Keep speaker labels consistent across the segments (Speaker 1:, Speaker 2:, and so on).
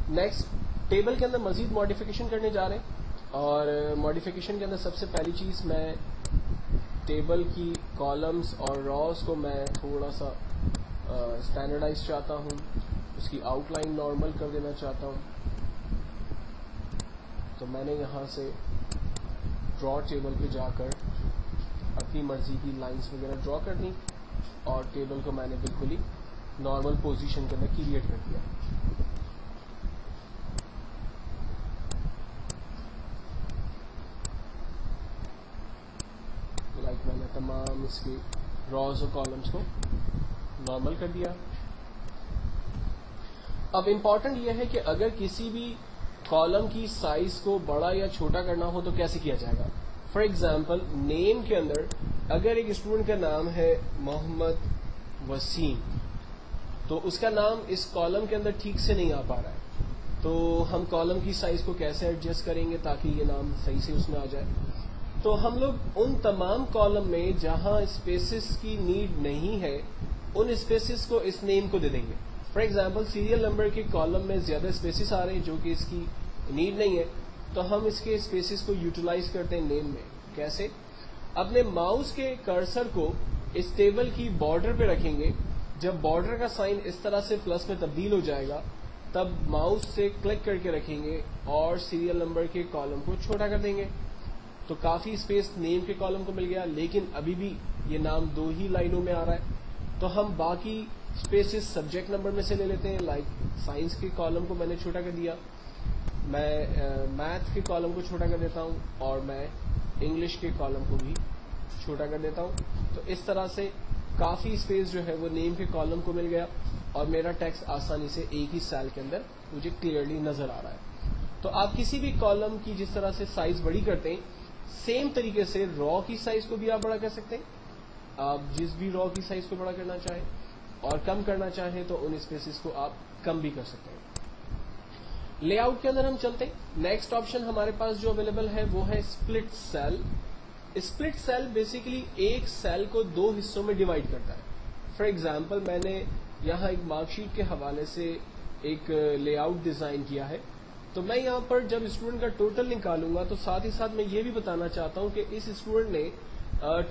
Speaker 1: Next table کے اندر مزید modification کرنے جا رہے ہیں، اور ماڈیفکیشن کے اندر سب سے پہلی چیز میں ٹیبل کی کالمز اور راز کو میں تھوڑا سا اسٹینڈرڈائز چاہتا ہوں، اس کی آؤٹ لائن نارمل کر دینا چاہتا ہوں. تو میں نے یہاں سے ڈرا ٹیبل پہ جا کر اپنی مرضی کی لائنز وغیرہ ڈرا کر دیں، اور ٹیبل کو میں نے بالکل ہی نارمل پوزیشن کے اندر کریٹ کر دیا. لائک میں نے تمام اس کے راز اور کالمز کو نارمل کر دیا. اب امپورٹنٹ یہ ہے کہ اگر کسی بھی کالم کی سائز کو بڑا یا چھوٹا کرنا ہو تو کیسے کیا جائے گا. فار ایگزامپل نیم کے اندر اگر ایک اسٹوڈنٹ کا نام ہے محمد وسیم، تو اس کا نام اس کالم کے اندر ٹھیک سے نہیں آ پا رہا ہے، تو ہم کالم کی سائز کو کیسے ایڈجسٹ کریں گے تاکہ یہ نام صحیح سے اس میں آ جائے. تو ہم لوگ ان تمام کالم میں جہاں اسپیسز کی نیڈ نہیں ہے ان اسپیسز کو اس نیم کو دے دیں گے. فار ایگزامپل سیریل نمبر کے کالم میں زیادہ اسپیسز آ رہے ہیں جو کہ اس کی نیڈ نہیں ہے، تو ہم اس کے اسپیسز کو یوٹیلائز کرتے ہیں نیم میں. کیسے؟ اپنے ماؤس کے کرسر کو اس ٹیبل کی بارڈر پہ رکھیں گے، جب بارڈر کا سائن اس طرح سے پلس میں تبدیل ہو جائے گا تب ماؤس سے کلک کر کے رکھیں گے اور سیریل نمبر کے کالم کو چھوٹا کر دیں گے. تو کافی اسپیس نیم کے کالم کو مل گیا، لیکن ابھی بھی یہ نام 2 ہی لائنوں میں آ رہا ہے. تو ہم باقی اسپیسز سبجیکٹ نمبر میں سے لے لیتے ہیں. لائک سائنس کے کالم کو میں نے چھوٹا کر دیا، میں میتھ کے کالم کو چھوٹا کر دیتا ہوں، اور میں انگلش کے کالم کو بھی چھوٹا کر دیتا ہوں. تو اس طرح سے کافی اسپیس جو ہے وہ نیم کے کالم کو مل گیا، اور میرا ٹیکسٹ آسانی سے ایک ہی سیل کے اندر مجھے کلیئرلی نظر آ رہا ہے. تو آپ کسی بھی کالم کی جس طرح سے سائز بڑی کرتے ہیں، سیم طریقے سے را کی سائز کو بھی آپ بڑا کر سکتے ہیں. آپ جس بھی را کی سائز کو بڑا کرنا چاہیں اور کم کرنا چاہیں تو ان اسپیسز کو آپ کم بھی کر سکتے ہیں. لے آؤٹ کے اندر ہم چلتے ہیں. نیکسٹ آپشن ہمارے پاس جو اویلیبل ہے وہ ہے split cell. Split cell basically ایک سیل کو 2 حصوں میں ڈیوائڈ کرتا ہے. فار ایگزامپل میں نے یہاں ایک مارک شیٹ کے حوالے سے ایک لے آؤٹ ڈیزائن کیا ہے، تو میں یہاں پر جب اسٹوڈنٹ کا ٹوٹل نکالوں گا تو ساتھ ہی ساتھ میں یہ بھی بتانا چاہتا ہوں کہ اس اسٹوڈنٹ نے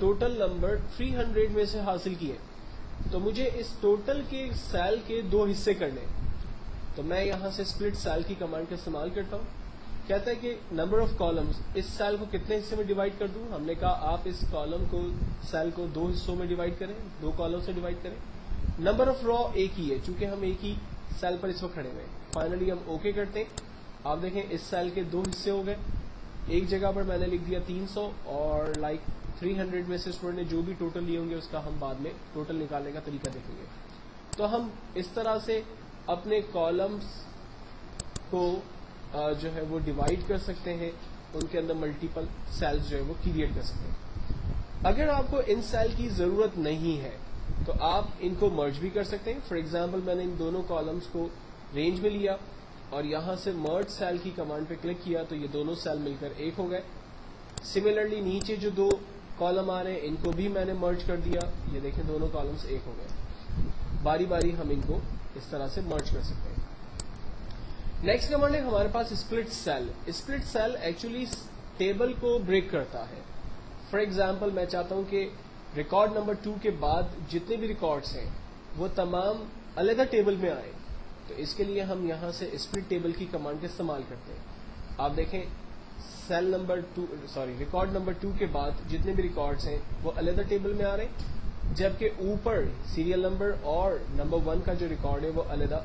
Speaker 1: ٹوٹل نمبر 300 میں سے حاصل کیے، تو مجھے اس ٹوٹل کے سیل کے 2 حصے کرنے. تو میں یہاں سے اسپلٹ سیل کی کمانڈ کا استعمال کرتا ہوں. کہتا ہے کہ نمبر آف کالمز، اس سیل کو کتنے حصے میں ڈیوائڈ کر دوں. ہم نے کہا آپ اس کالم کو سیل کو 2 حصوں میں ڈیوائڈ کریں، 2 کالم سے ڈیوائڈ کریں. نمبر آف را ایک ہی ہے چونکہ ہم ایک ہی سیل پر اس وقت کھڑے ہوئے. فائنلی ہم اوکے کرتے ہیں. آپ دیکھیں اس سیل کے 2 حصے ہو گئے. ایک جگہ پر میں نے لکھ دیا 300، اور لائک 300 میں سے اسٹوڈنٹ نے جو بھی ٹوٹل لیے ہوں گے اس کا ہم بعد میں ٹوٹل نکالنے کا طریقہ دیکھیں گے. تو ہم اس طرح سے اپنے کالمز کو جو ہے وہ ڈیوائڈ کر سکتے ہیں، ان کے اندر ملٹیپل سیلز جو ہے وہ کریٹ کر سکتے ہیں. اگر آپ کو ان سیل کی ضرورت نہیں ہے تو آپ ان کو مرج بھی کر سکتے ہیں. فار ایگزامپل میں نے ان دونوں کالمز کو رینج میں لیا اور یہاں سے مرج سیل کی کمانڈ پہ کلک کیا تو یہ دونوں سیل مل کر ایک ہو گئے. سملرلی نیچے جو 2 کالم آ رہے ہیں ان کو بھی میں نے مرج کر دیا. یہ دیکھیں دونوں کالمز ایک ہو گئے. باری باری ہم ان کو اس طرح سے مرج کر سکتے ہیں. نیکسٹ کمانڈ ہے ہمارے پاس split cell. Split cell actually table کو بریک کرتا ہے. فار ایگزامپل میں چاہتا ہوں کہ ریکارڈ نمبر 2 کے بعد جتنے بھی ریکارڈز ہیں وہ تمام علیحدہ ٹیبل میں آئے. تو اس کے لیے ہم یہاں سے اسپلٹ ٹیبل کی کمانڈ کا استعمال کرتے ہیں. آپ دیکھیں ریکارڈ نمبر 2 کے بعد جتنے بھی ریکارڈز ہیں وہ علیحدہ ٹیبل میں آ رہے ہیں، جبکہ اوپر سیریل نمبر اور نمبر 1 کا جو ریکارڈ ہے وہ علیحدہ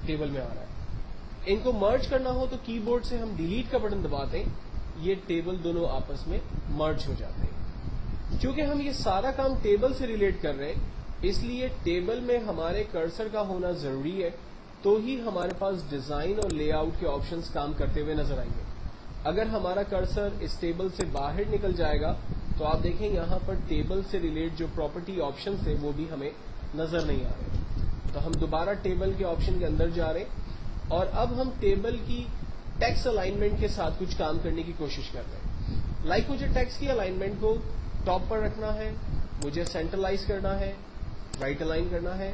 Speaker 1: ٹیبل میں آ رہا ہے. ان کو مرج کرنا ہو تو کی بورڈ سے ہم ڈیلیٹ کا بٹن دباتے ہیں، یہ ٹیبل دونوں آپس میں مرج ہو جاتے ہیں. چونکہ ہم یہ سارا کام ٹیبل سے ریلیٹ کر رہے ہیں اس لیے ٹیبل میں ہمارے کرسر کا ہونا ضروری ہے، تو ہی ہمارے پاس ڈیزائن اور لے آؤٹ کے آپشنز کام کرتے ہوئے نظر آئیں گے. اگر ہمارا کرسر اس ٹیبل سے باہر نکل جائے گا تو آپ دیکھیں یہاں پر ٹیبل سے ریلیٹ جو پراپرٹی آپشنز تھے وہ بھی ہمیں نظر نہیں آ رہے. تو ہم دوبارہ ٹیبل کے آپشن کے اندر جا رہے ہیں اور اب ہم ٹیبل کی ٹیکسٹ الائنمنٹ کے ساتھ کچھ کام کرنے کی کوشش کر رہے ہیں. لائک مجھے ٹیکسٹ کی الائنمنٹ کو ٹاپ پر رکھنا ہے، مجھے سینٹرلائز کرنا ہے، رائٹ الائن کرنا ہے،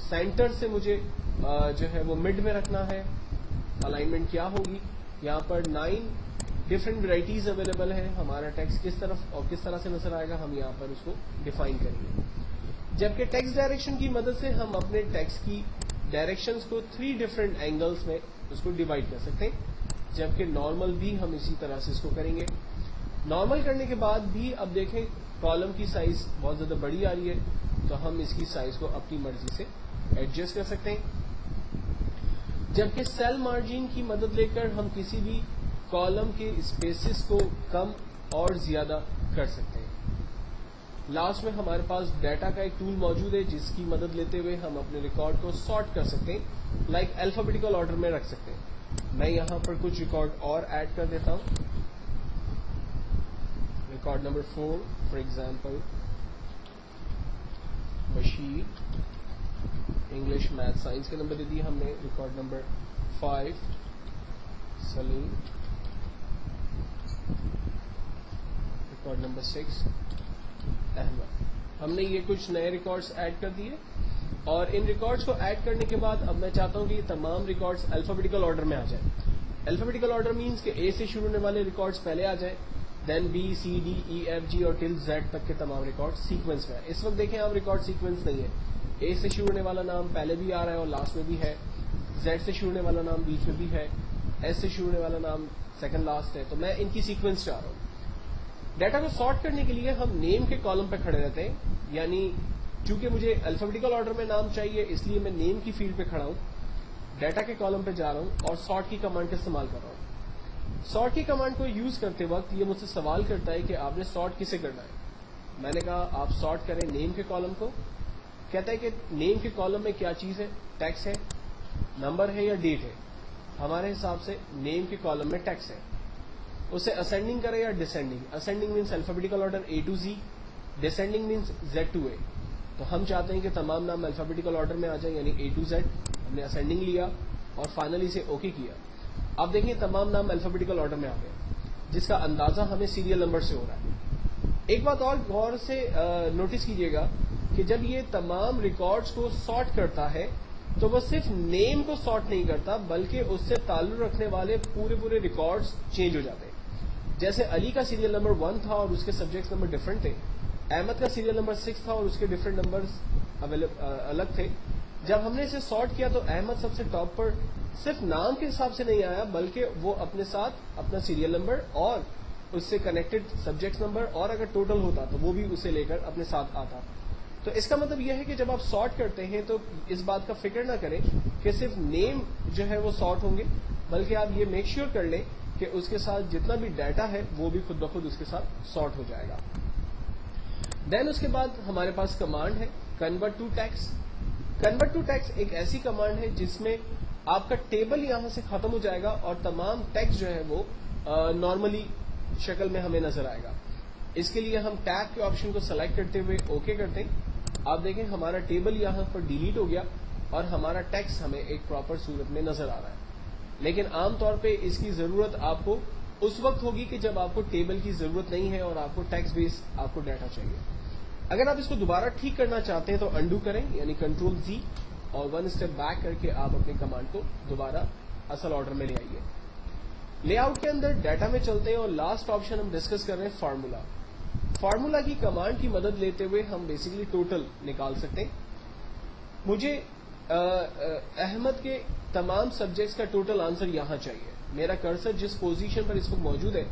Speaker 1: سینٹر سے مجھے جو ہے وہ مڈ میں رکھنا ہے. الائنمنٹ کیا ہوگی؟ یہاں پر 9 ڈفرینٹ ورائٹیز اویلیبل ہے. ہمارا ٹیکسٹ کس طرف اور کس طرح سے نظر آئے گا ہم یہاں پر اس کو ڈیفائن کریں گے. جبکہ ٹیکسٹ ڈائریکشن کی مدد سے ہم اپنے ٹیکسٹ کی ڈائریکشنز کو 3 ڈفرینٹ اینگلز میں اس کو ڈیوائڈ کر سکتے ہیں. جبکہ نارمل بھی ہم اسی طرح سے اس کو کریں گے. نارمل کرنے کے بعد بھی اب دیکھیں کالم کی سائز بہت زیادہ بڑی آ رہی ہے تو ہم اس کی سائز کو اپنی مرضی سے ایڈجسٹ کر سکتے ہیں. جبکہ سیل مارجن کی مدد لے کر ہم کسی بھی کالم کے اسپیسز کو کم اور زیادہ کر سکتے ہیں. لاسٹ میں ہمارے پاس ڈیٹا کا ایک ٹول موجود ہے جس کی مدد لیتے ہوئے ہم اپنے ریکارڈ کو سارٹ کر سکتے ہیں, لائک الفابیٹیکل آرڈر میں رکھ سکتے ہیں. میں یہاں پر کچھ ریکارڈ اور ایڈ کر دیتا ہوں. Record number 4 for example Bashir, English math science کے نمبر دے دیے ہم نے. ریکارڈ نمبر 5 سلیم, ریکارڈ نمبر 6 احمد. ہم نے یہ کچھ نئے ریکارڈز ایڈ کر دیے اور ان ریکارڈز کو ایڈ کرنے کے بعد اب میں چاہتا ہوں کہ یہ تمام ریکارڈز الفابیٹیکل آرڈر میں آ جائیں. الفابیٹیکل آرڈر مینس کہ اے سے شروع ہونے والے ریکارڈز پہلے آ جائیں, then B C D E F G اور ٹل زیڈ تک کے تمام ریکارڈ سیکوینس میں. اس وقت دیکھیں آپ ریکارڈ سیکوینس نہیں ہے. اے سے شروع ہونے والا نام پہلے بھی آ رہا ہے اور لاسٹ میں بھی ہے, زیڈ سے شروع ہونے والا نام بیچ میں بھی ہے, ایس سے شروع ہونے والا نام سیکنڈ لاسٹ ہے. تو میں ان کی سیکوینس چاہ رہا ہوں. ڈیٹا کو سارٹ کرنے کے لیے ہم نیم کے کالم پہ کھڑے رہتے ہیں, یعنی چونکہ مجھے الفابیٹیکل آرڈر میں نام چاہیے اس لیے میں نیم کی فیلڈ پہ کھڑا ہوں, ڈیٹا کے کالم پہ جا رہا ہوں اور سارٹ کی کمانڈ کا استعمال کر رہا ہوں. سارٹ کی کمانڈ کو یوز کرتے وقت یہ مجھ سے سوال کرتا ہے کہ آپ نے سارٹ کسے کرنا ہے. میں نے کہا آپ سارٹ کریں نیم کے کالم کو. کہتا ہے کہ نیم کے کالم میں کیا چیز ہے؟ ٹیکسٹ ہے, نمبر ہے یا ڈیٹ ہے. ہمارے حساب سے نیم کے کالم میں ٹیکسٹ ہے. اسے اسینڈنگ کرے یا descending. Ascending means alphabetical order A to Z, descending means Z to A. تو ہم چاہتے ہیں کہ تمام نام الفابیٹیکل آرڈر میں آ جائیں, یعنی اے ٹو زیڈ. ہم نے اسینڈنگ لیا اور فائنلی اسے اوکے کیا. اب دیکھیں تمام نام الفابیٹیکل آرڈر میں آ گئے, جس کا اندازہ ہمیں سیریل نمبر سے ہو رہا ہے. ایک بات اور غور سے نوٹس کیجئے گا کہ جب یہ تمام ریکارڈز کو سارٹ کرتا ہے تو وہ صرف نیم کو سارٹ نہیں کرتا بلکہ اس سے تعلق رکھنے والے پورے ریکارڈز چینج ہو جاتے ہیں. جیسے علی کا سیریل نمبر 1 تھا اور اس کے سبجیکٹس نمبر ڈفرینٹ تھے, احمد کا سیریل نمبر 6 تھا اور اس کے ڈفرینٹ نمبرز الگ تھے. جب ہم نے اسے سارٹ کیا تو احمد سب سے ٹاپ پر صرف نام کے حساب سے نہیں آیا بلکہ وہ اپنے ساتھ اپنا سیریل نمبر اور اس سے کنیکٹڈ سبجیکٹ نمبر اور اگر ٹوٹل ہوتا تو وہ بھی اسے لے کر اپنے ساتھ آتا. تو اس کا مطلب یہ ہے کہ جب آپ سارٹ کرتے ہیں تو اس بات کا فکر نہ کریں کہ صرف نیم جو ہے وہ سارٹ ہوں گے, بلکہ آپ یہ میک شیور کر لیں کہ اس کے ساتھ جتنا بھی ڈیٹا ہے وہ بھی خود بخود اس کے ساتھ سارٹ ہو جائے گا. دین اس کے بعد ہمارے پاس کمانڈ ہے convert to text. Convert to text ایک ایسی کمانڈ ہے جس میں آپ کا ٹیبل یہاں سے ختم ہو جائے گا اور تمام ٹیکسٹ جو ہے وہ نارملی شکل میں ہمیں نظر آئے گا. اس کے لیے ہم ٹیب کے آپشن کو سلیکٹ کرتے ہوئے اوکے کرتے ہیں. آپ دیکھیں ہمارا ٹیبل یہاں پر ڈیلیٹ ہو گیا اور ہمارا ٹیکسٹ ہمیں ایک پراپر صورت میں نظر آ رہا ہے. لیکن عام طور پہ اس کی ضرورت آپ کو اس وقت ہوگی کہ جب آپ کو ٹیبل کی ضرورت نہیں ہے اور آپ کو ٹیکسٹ بیس آپ کو ڈیٹا چاہیے. اگر آپ اس کو دوبارہ ٹھیک کرنا چاہتے ہیں تو انڈو کریں, یعنی کنٹرول زی اور 1 اسٹیپ بیک کر کے آپ اپنے کمانڈ کو دوبارہ اصل آرڈر میں لے آئیے. لے آؤٹ کے اندر ڈیٹا میں چلتے ہیں اور لاسٹ آپشن ہم ڈسکس کر رہے ہیں فارمولا. فارمولا کی کمانڈ کی مدد لیتے ہوئے ہم بیسیکلی ٹوٹل نکال سکتے ہیں. مجھے احمد کے تمام سبجیکٹس کا ٹوٹل آنسر یہاں چاہیے. میرا کرسر جس پوزیشن پر اس وقت موجود ہے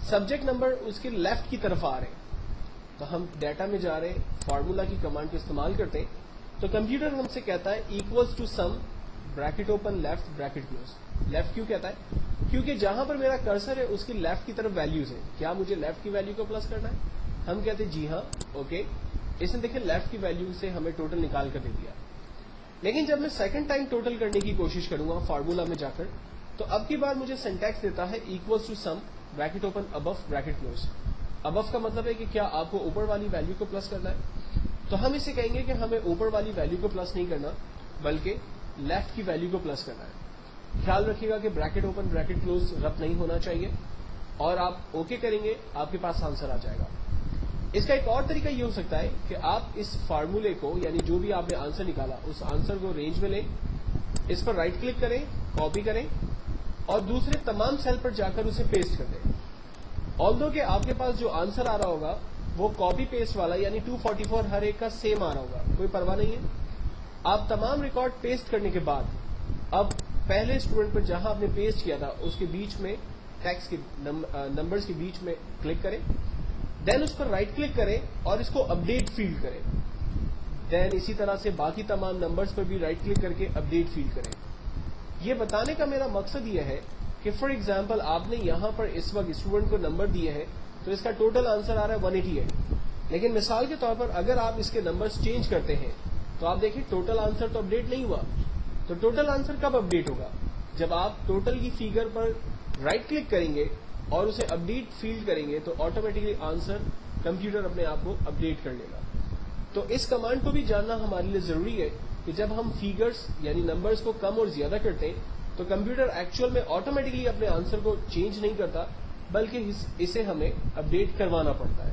Speaker 1: سبجیکٹ نمبر اس کے لیفٹ کی طرف آ رہے ہیں, تو ہم ڈیٹا میں جا رہے ہیں, فارمولا کی کمانڈ کو استعمال کرتے ہیں تو کمپیوٹر ہم سے کہتا ہے equals to sum bracket open left bracket close. Left کیوں کہتا ہے؟ کیونکہ جہاں پر میرا کرسر ہے اس کی لیفٹ کی طرف ویلیوز ہیں. کیا مجھے لیفٹ کی ویلیو کو پلس کرنا ہے؟ ہم کہتے ہیں جی ہاں اوکے. اس نے دیکھیں لیفٹ کی ویلیو سے ہمیں ٹوٹل نکال کر دے دیا. لیکن جب میں سیکنڈ ٹائم ٹوٹل کرنے کی کوشش کروں گا فارمولا میں جا کر تو اب کی بار مجھے سینٹیکس دیتا ہے equals to sum bracket open above bracket close. Above کا مطلب ہے کہ کیا آپ کو اوپر والی ویلیو کو پلس کرنا ہے, تو ہم اسے کہیں گے کہ ہمیں اوپر والی ویلیو کو پلس نہیں کرنا بلکہ لیفٹ کی ویلیو کو پلس کرنا ہے. خیال رکھیے گا کہ بریکٹ اوپن بریکٹ کلوز ربط نہیں ہونا چاہیے اور آپ اوکے کریں گے آپ کے پاس آنسر آ جائے گا. اس کا ایک اور طریقہ یہ ہو سکتا ہے کہ آپ اس فارمولے کو یعنی جو بھی آپ نے آنسر نکالا اس آنسر کو رینج میں لیں, اس پر رائٹ کلک کریں, کاپی کریں اور دوسرے تمام سیل پر جا کر اسے پیسٹ کر دیں. آلدو کہ آپ کے پاس جو آنسر آ رہا ہوگا وہ کاپی پیسٹ والا یعنی 244 ہر ایک کا سیم آ رہا ہوگا, کوئی پرواہ نہیں ہے. آپ تمام ریکارڈ پیسٹ کرنے کے بعد اب پہلے اسٹوڈنٹ پر جہاں آپ نے پیسٹ کیا تھا اس کے بیچ میں ٹیکسٹ کے نمبرز کے بیچ میں کلک کریں, دین اس پر رائٹ کلک کریں اور اس کو اپڈیٹ فیلڈ کریں. دین اسی طرح سے باقی تمام نمبرز پر بھی رائٹ کلک کر کے اپڈیٹ فیلڈ کریں. یہ بتانے کا میرا مقصد یہ ہے کہ فار ایگزامپل آپ نے یہاں پر اس وقت اسٹوڈنٹ کو نمبر دیے ہیں تو اس کا ٹوٹل آنسر آ رہا ہے 188, لیکن مثال کے طور پر اگر آپ اس کے نمبرز چینج کرتے ہیں تو آپ دیکھیں ٹوٹل آنسر تو اپڈیٹ نہیں ہوا. تو ٹوٹل آنسر کب اپڈیٹ ہوگا؟ جب آپ ٹوٹل کی فیگر پر رائٹ کلک کریں گے اور اسے اپڈیٹ فیلڈ کریں گے تو آٹومیٹکلی آنسر کمپیوٹر اپنے آپ کو اپڈیٹ کر لے گا. تو اس کمانڈ کو بھی جاننا ہمارے لیے ضروری ہے کہ جب ہم فیگرز یعنی نمبرز کو کم اور زیادہ کرتے ہیں تو کمپیوٹر ایکچوئل میں آٹومیٹکلی اپنے آنسر کو چینج نہیں کرتا بلکہ اسے ہمیں اپڈیٹ کروانا پڑتا ہے.